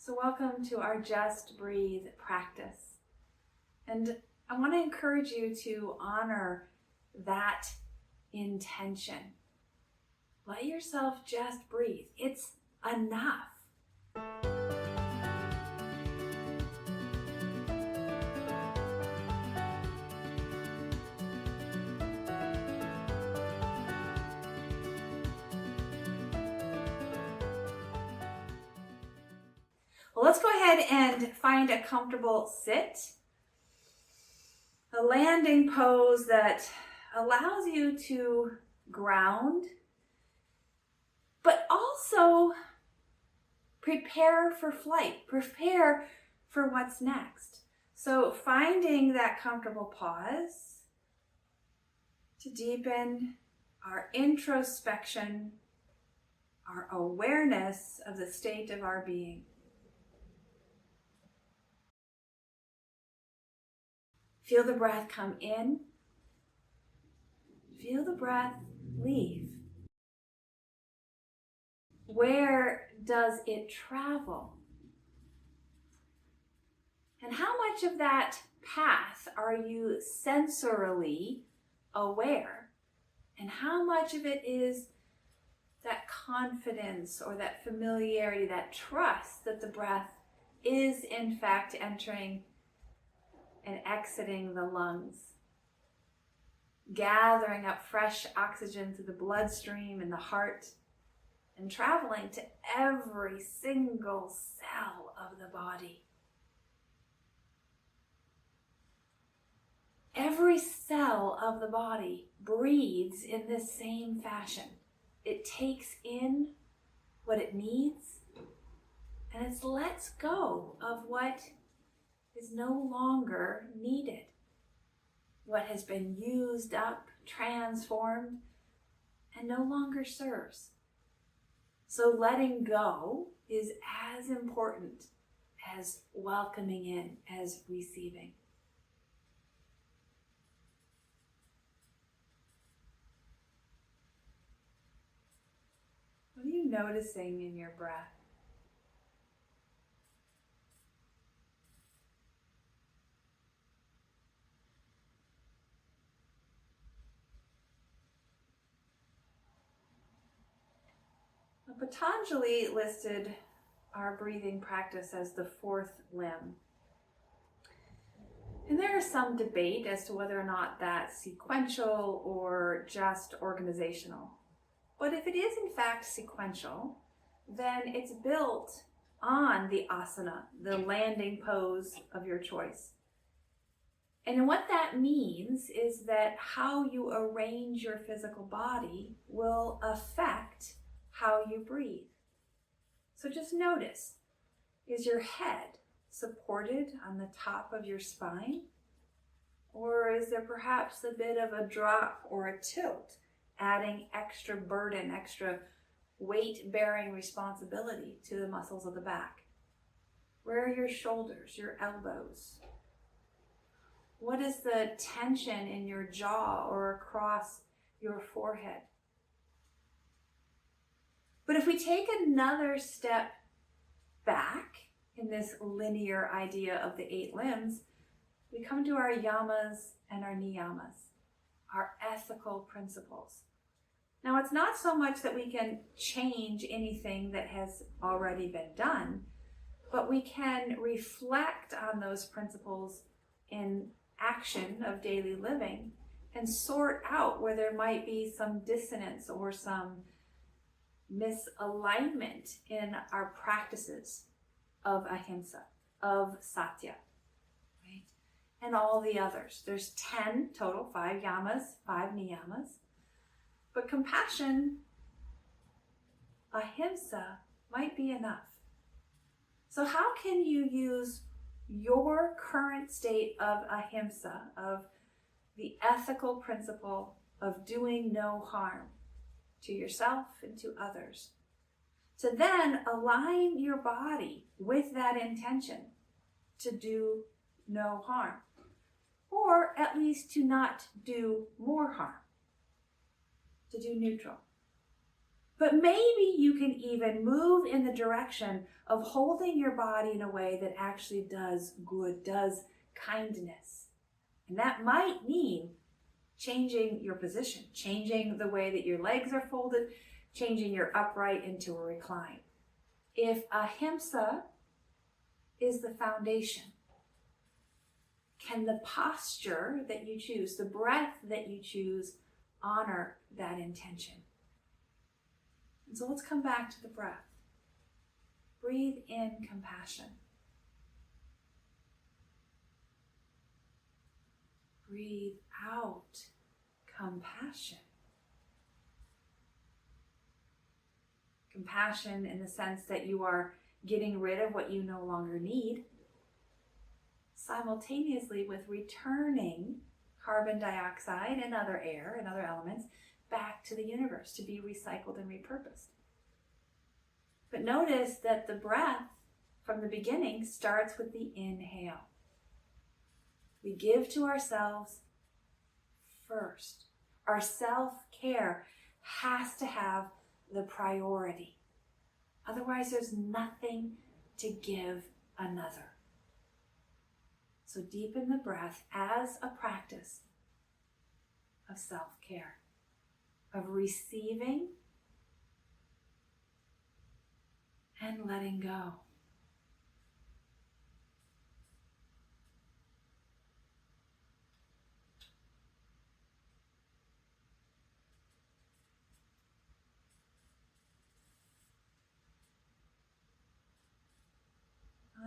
So welcome to our Just Breathe practice. And I want to encourage you to honor that intention. Let yourself just breathe. It's enough. Well, let's go ahead and find a comfortable sit. A landing pose that allows you to ground, but also prepare for flight, prepare for what's next. So finding that comfortable pause to deepen our introspection, our awareness of the state of our being. Feel the breath come in. Feel the breath leave. Where does it travel? And how much of that path are you sensorily aware? And how much of it is that confidence or that familiarity, that trust that the breath is in fact entering and exiting the lungs, gathering up fresh oxygen through the bloodstream and the heart, and traveling to every single cell of the body. Every cell of the body breathes in this same fashion. It takes in what it needs, and it lets go of what is no longer needed, what has been used up, transformed, and no longer serves. So letting go is as important as welcoming in, as receiving. What are you noticing in your breath? Patanjali listed our breathing practice as the fourth limb. And there is some debate as to whether or not that's sequential or just organizational. But if it is in fact sequential, then it's built on the asana, the landing pose of your choice. And what that means is that how you arrange your physical body will affect how you breathe. So just notice, is your head supported on the top of your spine? Or is there perhaps a bit of a drop or a tilt, adding extra burden, extra weight-bearing responsibility to the muscles of the back? Where are your shoulders, your elbows? What is the tension in your jaw or across your forehead? But if we take another step back in this linear idea of the 8 limbs, we come to our yamas and our niyamas, our ethical principles. Now, it's not so much that we can change anything that has already been done, but we can reflect on those principles in action of daily living and sort out where there might be some dissonance or some misalignment in our practices of ahimsa, of satya, right? And all the others. There's 10 total, 5 yamas, 5 niyamas. But compassion, ahimsa, might be enough. So how can you use your current state of ahimsa, of the ethical principle of doing no harm to yourself and to others, to then align your body with that intention to do no harm, or at least to not do more harm, to do neutral? But maybe you can even move in the direction of holding your body in a way that actually does good, does kindness. And that might mean changing your position, changing the way that your legs are folded, changing your upright into a recline. If ahimsa is the foundation, can the posture that you choose, the breath that you choose, honor that intention? And so let's come back to the breath. Breathe in compassion. Breathe out compassion. Compassion in the sense that you are getting rid of what you no longer need, simultaneously with returning carbon dioxide and other air and other elements back to the universe to be recycled and repurposed. But notice that the breath from the beginning starts with the inhale. We give to ourselves first. Our self-care has to have the priority. Otherwise, there's nothing to give another. So deepen the breath as a practice of self-care, of receiving and letting go.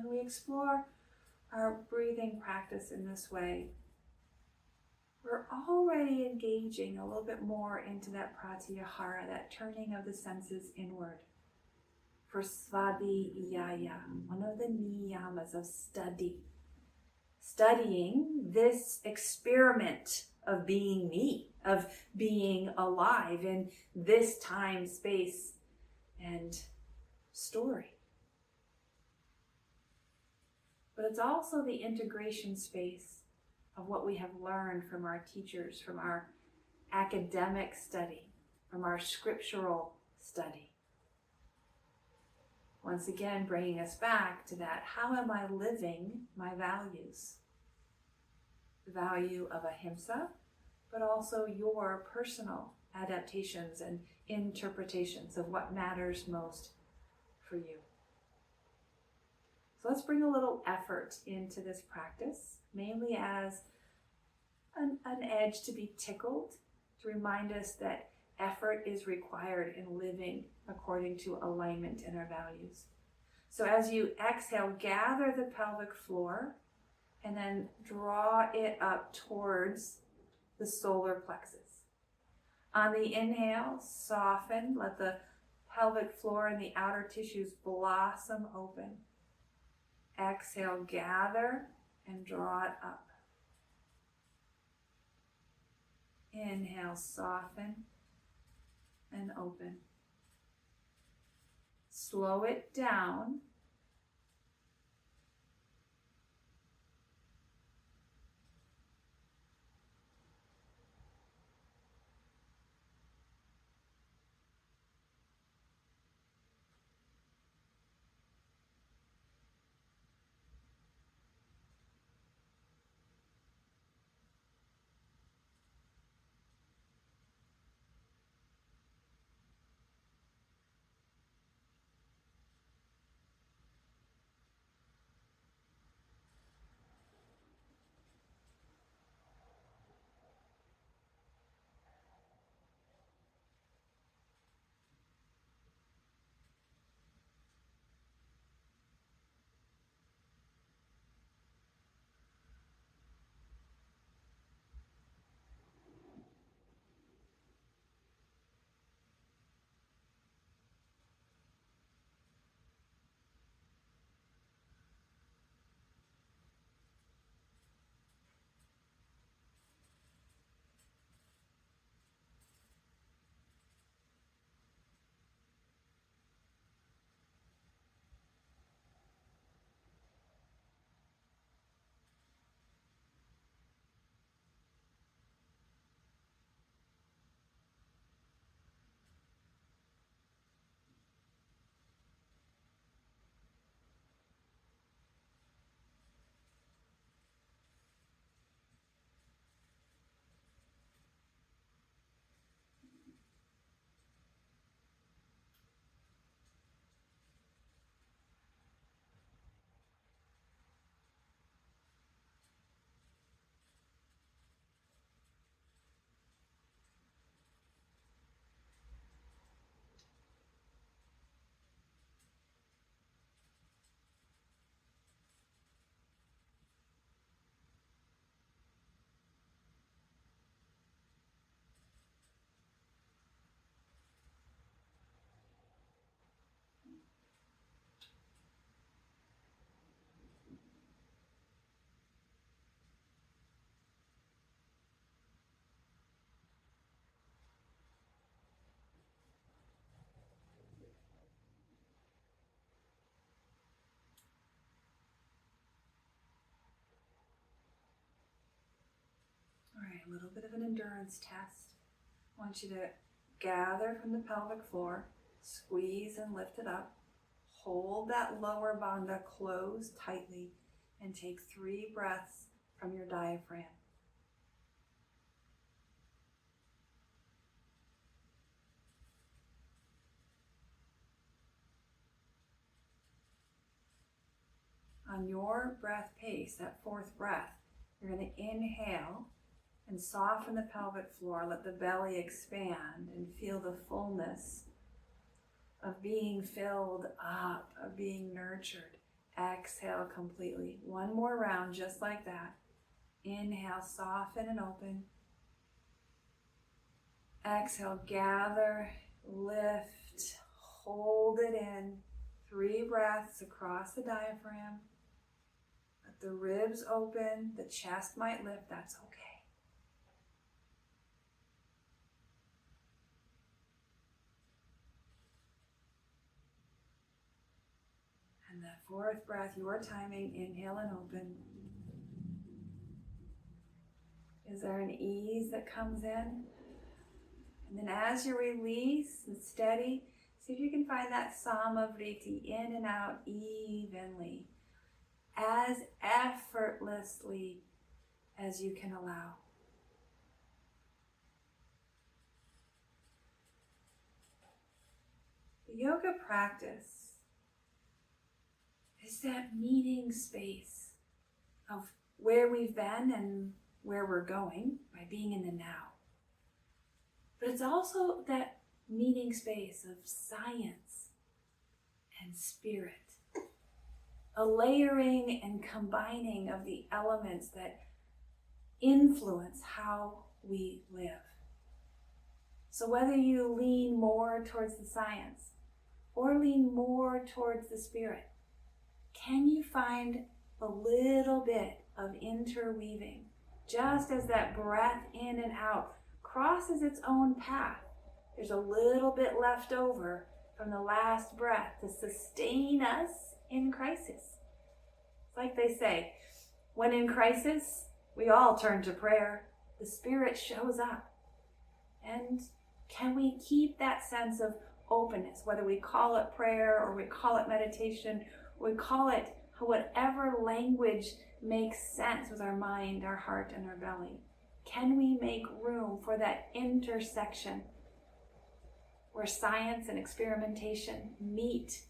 When we explore our breathing practice in this way, we're already engaging a little bit more into that pratyahara, that turning of the senses inward. For svadhyaya, one of the niyamas of studying this experiment of being me, of being alive in this time, space, and story. But it's also the integration space of what we have learned from our teachers, from our academic study, from our scriptural study. Once again, bringing us back to that, how am I living my values? The value of ahimsa, but also your personal adaptations and interpretations of what matters most for you. So let's bring a little effort into this practice, mainly as an edge to be tickled, to remind us that effort is required in living according to alignment in our values. So as you exhale, gather the pelvic floor and then draw it up towards the solar plexus. On the inhale, soften, let the pelvic floor and the outer tissues blossom open. Exhale, gather and draw it up. Inhale, soften and open. Slow it down. a little bit of an endurance test. I want you to gather from the pelvic floor, squeeze and lift it up. Hold that lower bandha closed tightly and take 3 breaths from your diaphragm. On your breath pace, that 4th breath, you're going to inhale and soften the pelvic floor. Let the belly expand and feel the fullness of being filled up, of being nurtured. Exhale completely. 1 more round just like that. Inhale, soften and open. Exhale, gather, lift, hold it in. 3 breaths across the diaphragm. Let the ribs open, the chest might lift, that's okay. And that 4th breath, your timing, inhale and open. Is there an ease that comes in? And then as you release and steady, see if you can find that samavriti in and out evenly, as effortlessly as you can allow. The yoga practice is that meeting space of where we've been and where we're going by being in the now. But it's also that meeting space of science and spirit, a layering and combining of the elements that influence how we live. So whether you lean more towards the science or lean more towards the spirit, can you find a little bit of interweaving, just as that breath in and out crosses its own path? There's a little bit left over from the last breath to sustain us in crisis. It's like they say, when in crisis, we all turn to prayer. The Spirit shows up. And can we keep that sense of openness, whether we call it prayer or we call it meditation, or we call it whatever language makes sense with our mind, our heart, and our belly? Can we make room for that intersection where science and experimentation meet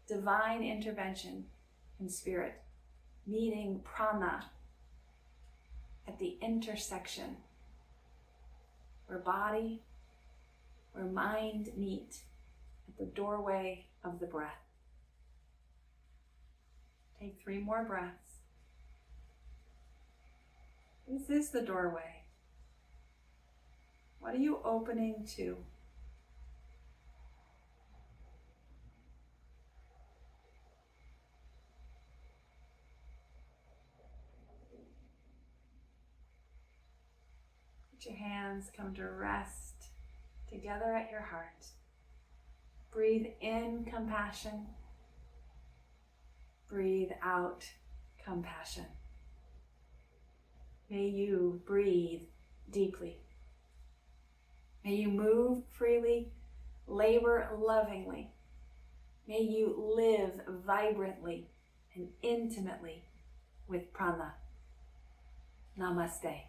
divine intervention and spirit, meeting prana at the intersection where body, where mind meet at the doorway of the breath? Take 3 more breaths. This is the doorway. What are you opening to? Let your hands come to rest together at your heart. Breathe in compassion. Breathe out compassion. May you breathe deeply. May you move freely, labor lovingly. May you live vibrantly and intimately with prana. Namaste.